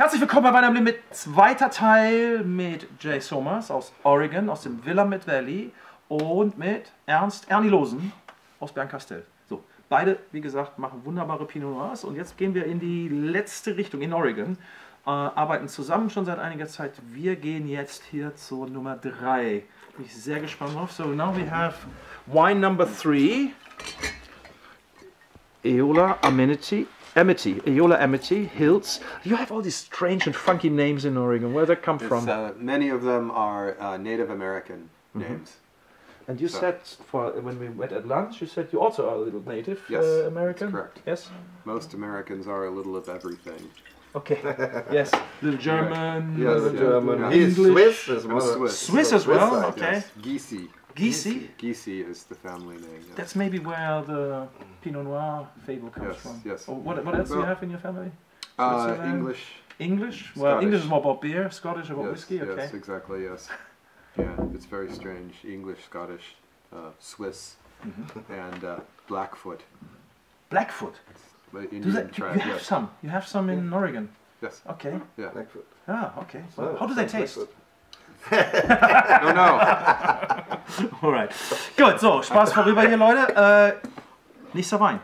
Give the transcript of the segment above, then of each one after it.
Herzlich willkommen bei meinem mit zweiter Teil mit Jay Sommers aus Oregon, aus dem Willamette Valley und mit Ernst Ernie aus Bernkastel. So, beide, wie gesagt, machen wunderbare Pinot Noirs und jetzt gehen wir in die letzte Richtung in Oregon, arbeiten zusammen schon seit einiger Zeit. Wir gehen jetzt hier zur Nummer 3. Bin ich sehr gespannt drauf. So, now we have wine number 3, Eola Amity, Eola Amity, Hills. You have all these strange and funky names in Oregon. Where did that come from? Many of them are Native American names. And you said, when we met at lunch, you said you also are a little Native American? That's correct. Yes? Most Americans are a little of everything. Okay, yes. Little German, yes, German. He's Swiss as well. Swiss as well, okay. Yes. Geese is the family name. Yes. That's maybe where the Pinot Noir fable comes from. Yes. Oh, what else do you have in your family? English. English? Well, Scottish. English is more about beer, Scottish about whiskey, okay. Yes, exactly, yes. Yeah, it's very strange. English, Scottish, Swiss, and Blackfoot. Blackfoot? Indian tribe, You have some in Oregon? Yes. Okay. Yeah. Blackfoot. Ah, okay. So how do they taste? No. Alright. Gut, so, Spaß vorüber hier, Leute. Nächster Wein.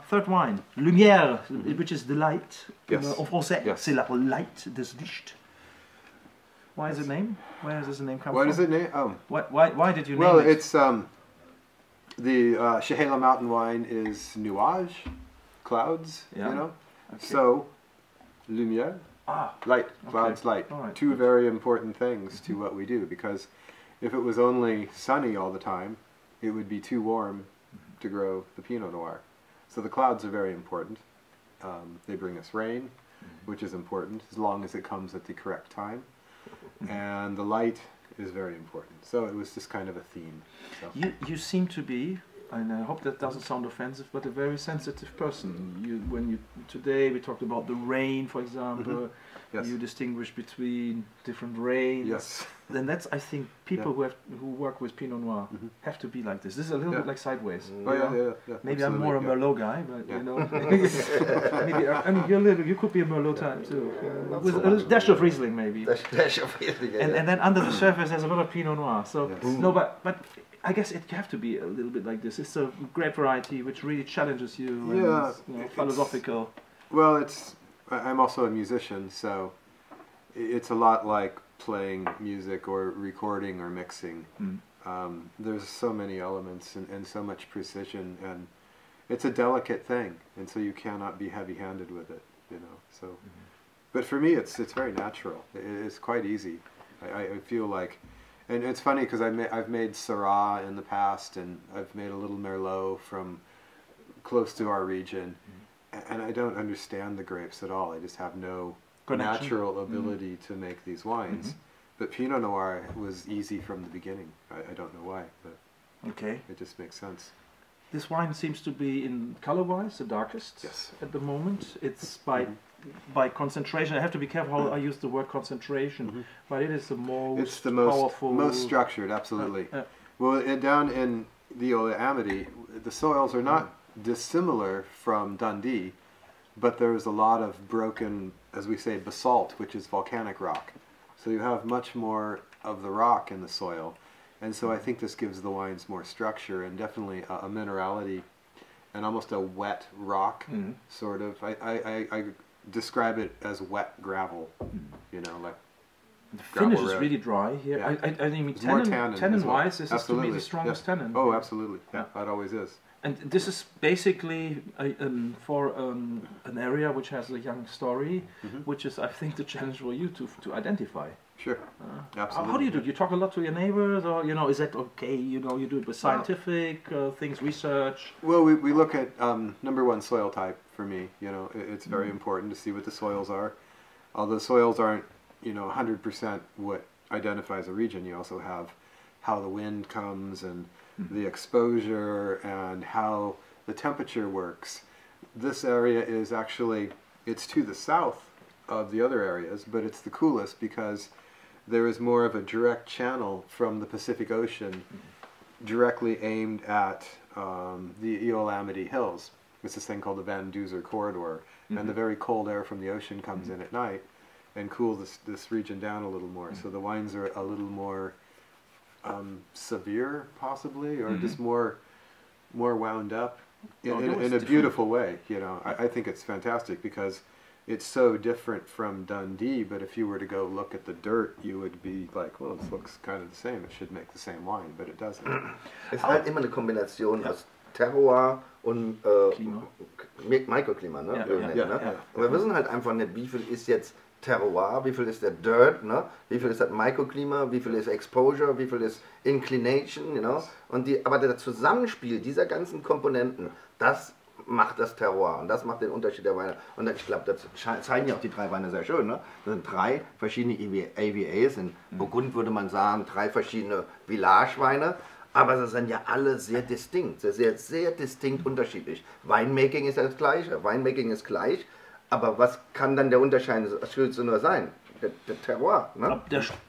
Third wine. Lumière, which is the light. Yes. En français, Yes. c'est la light, das Licht. Why is it named? Where does the name come from? Why does it name? Oh. Why did you name it? Well, it's the Chehala mountain wine is nuage, clouds, you know. Okay. So, lumière, light, clouds, light. Right. Two very important things to what we do, because if it was only sunny all the time, it would be too warm to grow the Pinot Noir. So the clouds are very important. They bring us rain, which is important, as long as it comes at the correct time. And the light is very important. So it was just kind of a theme. So. You seem to be, and I hope that doesn't sound offensive, but a very sensitive person. Today we talked about the rain, for example. Yes. You distinguish between different rains. Yes. Then that's, I think, people who work with Pinot Noir have to be like this. This is a little bit like sideways. Oh yeah. Maybe I'm more a Merlot guy, but you know, maybe I mean, you could be a Merlot type too, with a dash of Riesling maybe. Dash of Riesling. And then under the surface there's a lot of Pinot Noir. So no, but I guess you have to be a little bit like this. It's a great variety which really challenges you. Yeah, and it's, philosophical. Well, I'm also a musician, so it's a lot like playing music or recording or mixing. There's so many elements and so much precision, and it's a delicate thing, and so you cannot be heavy-handed with it, you know. So, but for me, it's very natural. It's quite easy. I feel like, and it's funny because I've made Syrah in the past, and I've made a little Merlot from close to our region. And I don't understand the grapes at all. I just have no natural ability to make these wines. But Pinot Noir was easy from the beginning. I don't know why, but it just makes sense. This wine seems to be, in color-wise, the darkest at the moment. It's by concentration. I have to be careful how I use the word concentration, but it is the most It's the powerful, most structured, absolutely. Well, down in the Eola Amity, the soils are not dissimilar from Dundee, but there's a lot of broken, as we say, basalt, which is volcanic rock. So you have much more of the rock in the soil, and so I think this gives the wines more structure and definitely a minerality and almost a wet rock sort of. I describe it as wet gravel, you know, like. The finish is really dry here. Yeah. I mean, tannin-wise, this is to me the strongest tannin. Oh, absolutely. Yeah, that always is. And this is basically for an area which has a young story, which is, I think, the challenge for you to identify. Sure, absolutely. How do you do it? You talk a lot to your neighbors, or is that okay? You do it with scientific things, research. Well, we look at number one, soil type. For me, it's very important to see what the soils are. Although soils aren't 100% what identifies a region, you also have how the wind comes and the exposure and how the temperature works. This area is actually, it's to the south of the other areas, but it's the coolest because there is more of a direct channel from the Pacific Ocean directly aimed at the Eola Amity Hills. It's this thing called the Van Duzer corridor, and the very cold air from the ocean comes in at night and cools this region down a little more. So the wines are a little more severe, possibly, or just more wound up in a beautiful way. You know, I think it's fantastic because it's so different from Dundee. But if you were to go look at the dirt, you would be like, well, this looks kind of the same. It should make the same wine, but it doesn't. Es ist halt immer eine Kombination aus Terroir und Mikroklima, ne? Und wir wissen halt einfach nicht, wie viel ist jetzt Terroir, wie viel ist der Dirt, ne? Wie viel ist das Mikroklima, wie viel ist Exposure, wie viel ist Inclination, you know? Aber das Zusammenspiel dieser ganzen Komponenten, das macht das Terroir und das macht den Unterschied der Weine. Und ich glaube, das zeigen ja auch die 3 Weine sehr schön. Ne? Das sind 3 verschiedene AVAs, in Burgund würde man sagen 3 verschiedene Village-Weine, aber sie sind ja alle sehr distinkt, sehr distinkt unterschiedlich. Winemaking ist ja das Gleiche, Winemaking ist gleich, aber was kann dann der Unterschied nur sein? Der Terroir. Ne?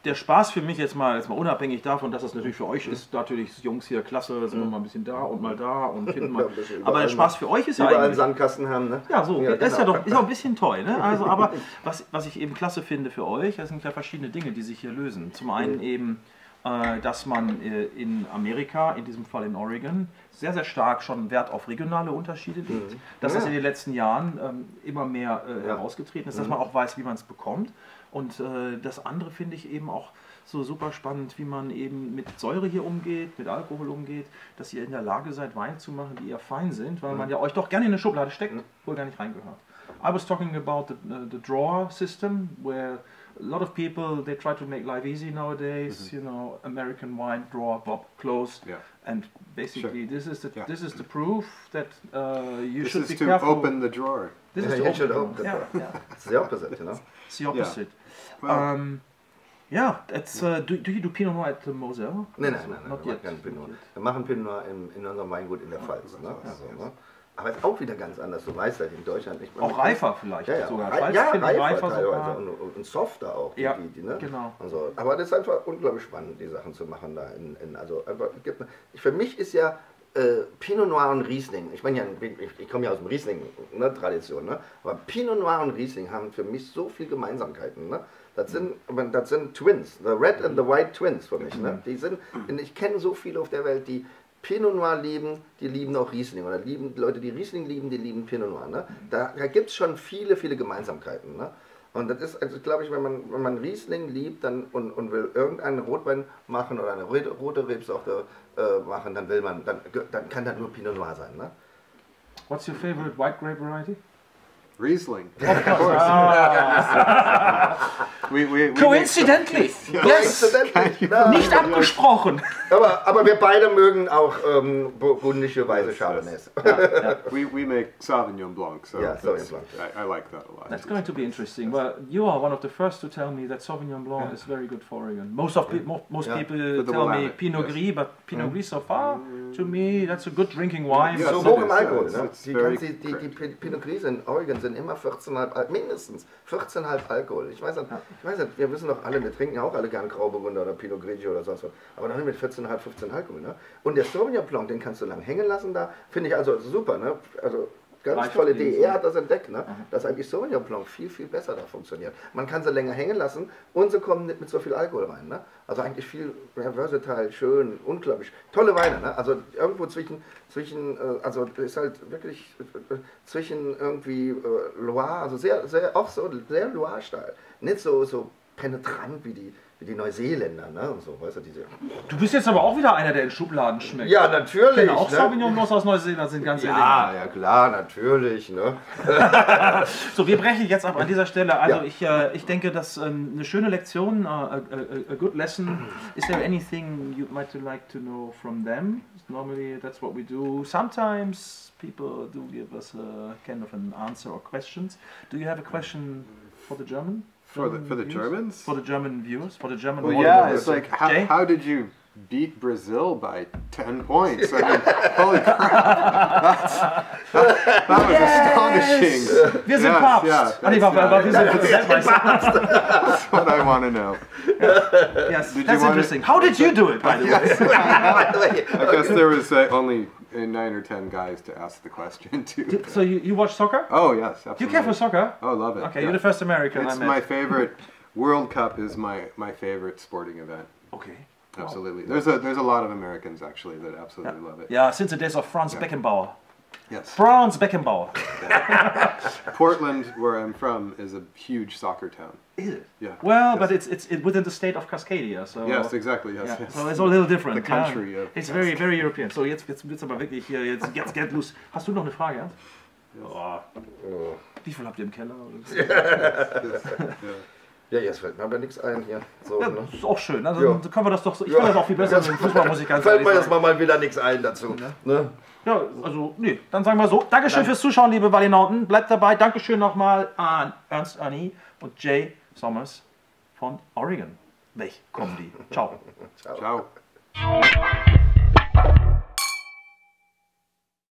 Der Spaß für mich jetzt mal unabhängig davon, dass das natürlich für euch ist, natürlich Jungs hier klasse, sind wir mal ein bisschen da und mal da und finden mal. Aber der Spaß für euch ist ja überall einen Sandkasten haben, ne? Ja, so, ja, das ist ja doch ist auch ein bisschen toll, ne? Also, aber was ich eben klasse finde für euch, das sind ja verschiedene Dinge, die sich hier lösen. Zum einen eben, dass man in Amerika, in diesem Fall in Oregon, sehr, sehr stark schon Wert auf regionale Unterschiede legt. Dass das in den letzten Jahren immer mehr herausgetreten ist, dass man auch weiß, wie man es bekommt. Und das andere finde ich eben auch so super spannend, wie man eben mit Säure hier umgeht, mit Alkohol umgeht, dass ihr in der Lage seid, Weine zu machen, die eher fein sind, weil man ja euch doch gerne in eine Schublade steckt, wo ihr gar nicht reingehört. I was talking about the drawer system, where a lot of people, they try to make life easy nowadays, you know, American wine, drawer, bob, close, and basically this is the proof that you should be careful. This is to open the drawer. This is to open the drawer. It's the opposite, you know. It's the opposite. That's, do you do Pinot Noir at the Mosel? Nein, wir machen keinen Pinot Noir. Wir machen Pinot Noir in unserem Weingut in der Pfalz. Ne? Also, ne? Aber es ist auch wieder ganz anders, du weißt halt in Deutschland nicht. Auch reifer vielleicht sogar. Reifer sogar. Und softer auch. Ne? Genau. Also, aber das ist einfach unglaublich spannend, die Sachen zu machen da. Für mich ist ja Pinot Noir und Riesling, ich meine ja, ich komme ja aus dem Riesling-Tradition, ne? Aber Pinot Noir und Riesling haben für mich so viele Gemeinsamkeiten. Ne? Das sind Twins, the Red and the White Twins für mich. Ne? Ich kenne so viele auf der Welt, die Pinot Noir lieben, die lieben auch Riesling. Oder Leute, die Riesling lieben, die lieben Pinot Noir. Ne? Da gibt es schon viele Gemeinsamkeiten. Ne? Und das ist, also glaube ich, wenn man Riesling liebt und will irgendeinen Rotwein machen oder eine rote Rebsorte machen, dann kann das nur Pinot Noir sein. Ne? What's your favorite white grape variety? Riesling. Of course. Coincidentally. Yes. Nicht abgesprochen. Aber wir beide mögen auch burgundische weiße Chardonnays. We make Sauvignon Blanc, so Sauvignon Blanc. I like that a lot. That's going to be interesting. Well, you are one of the first to tell me that Sauvignon Blanc is very good for Oregon. Most people tell me Pinot Gris, but Pinot Gris so far, to me, that's a good drinking wine. So hoch im Alkohol. Ne? Die Pinot Gris in Oregon sind immer 14,5, mindestens 14,5 Alkohol. Ich weiß nicht, wir wissen doch alle, wir trinken ja auch alle gern Grauburgunder oder Pinot Grigio oder sonst was, aber noch nicht mit 14,5, 15 Alkohol. Ne? Und der Sauvignon Blanc, den kannst du lang hängen lassen da, finde ich also super. Ne? Also ganz tolle Idee. Er hat das entdeckt, ne? Dass eigentlich Sauvignon Blanc viel da funktioniert. Man kann sie länger hängen lassen und sie kommen nicht mit so viel Alkohol rein. Ne? Also eigentlich viel versatile, schön, unglaublich. Tolle Weine. Ne? Also irgendwo also ist halt wirklich zwischen irgendwie Loire, also auch so sehr Loire-Style. Nicht so penetrant wie die Neuseeländer, ne? Und so, weißt du, diese. Du bist jetzt aber auch wieder einer, der in Schubladen schmeckt. Ja, natürlich. Genau, auch Sauvignon Blancs aus Neuseeland sind ganz elegant. Ja, klar, natürlich. Ne? So, wir brechen jetzt ab an dieser Stelle. Also ich denke, dass eine schöne Lektion, a good lesson. Is there anything you might like to know from them? Normally that's what we do. Sometimes people do give us a kind of an answer or questions. Do you have a question for the German? For the Germans? For the German viewers? For the German it's like, how did you beat Brazil by 10 points? I mean, holy crap. That was astonishing. Wir sind Papst. Wir sind Weltmeister. That's what I want to know. Yes, that's interesting. How did you do it, by the way? I guess there was only 9 or 10 guys to ask the question too. So you watch soccer? Oh yes, absolutely. Do you care for soccer? Oh, love it. Okay, you're the first American It's I met. my favorite. World Cup is my favorite sporting event. Okay. Absolutely. There's a lot of Americans actually that absolutely love it. Yeah, since the days of Franz Beckenbauer. Yes. Franz Beckenbauer. Portland, where I'm from, is a huge soccer town. Is it? Yeah. Well, yes. but it's within the state of Cascadia, so. Yes, exactly. Yes. Yeah. Yes. So it's a little different. The country. Yeah. It's very, very European. So jetzt wird's aber wirklich hier, jetzt geht los. Hast du noch eine Frage, Ernst? Oh. Wie viel habt ihr im Keller? Ja, jetzt fällt mir aber nichts ein hier. So, Ja, ne? das ist auch schön. Also dann können wir das doch so. Ich finde das auch viel besser als Fußballmusik. Fällt mir jetzt mal wieder nichts ein dazu. Ne? Ja, also, nee, dann sagen wir so. Dankeschön fürs Zuschauen, liebe Valinauten. Bleibt dabei. Dankeschön nochmal an Ernst Ernie und Jay Sommers von Oregon. Weg kommen die. Ciao. Ciao.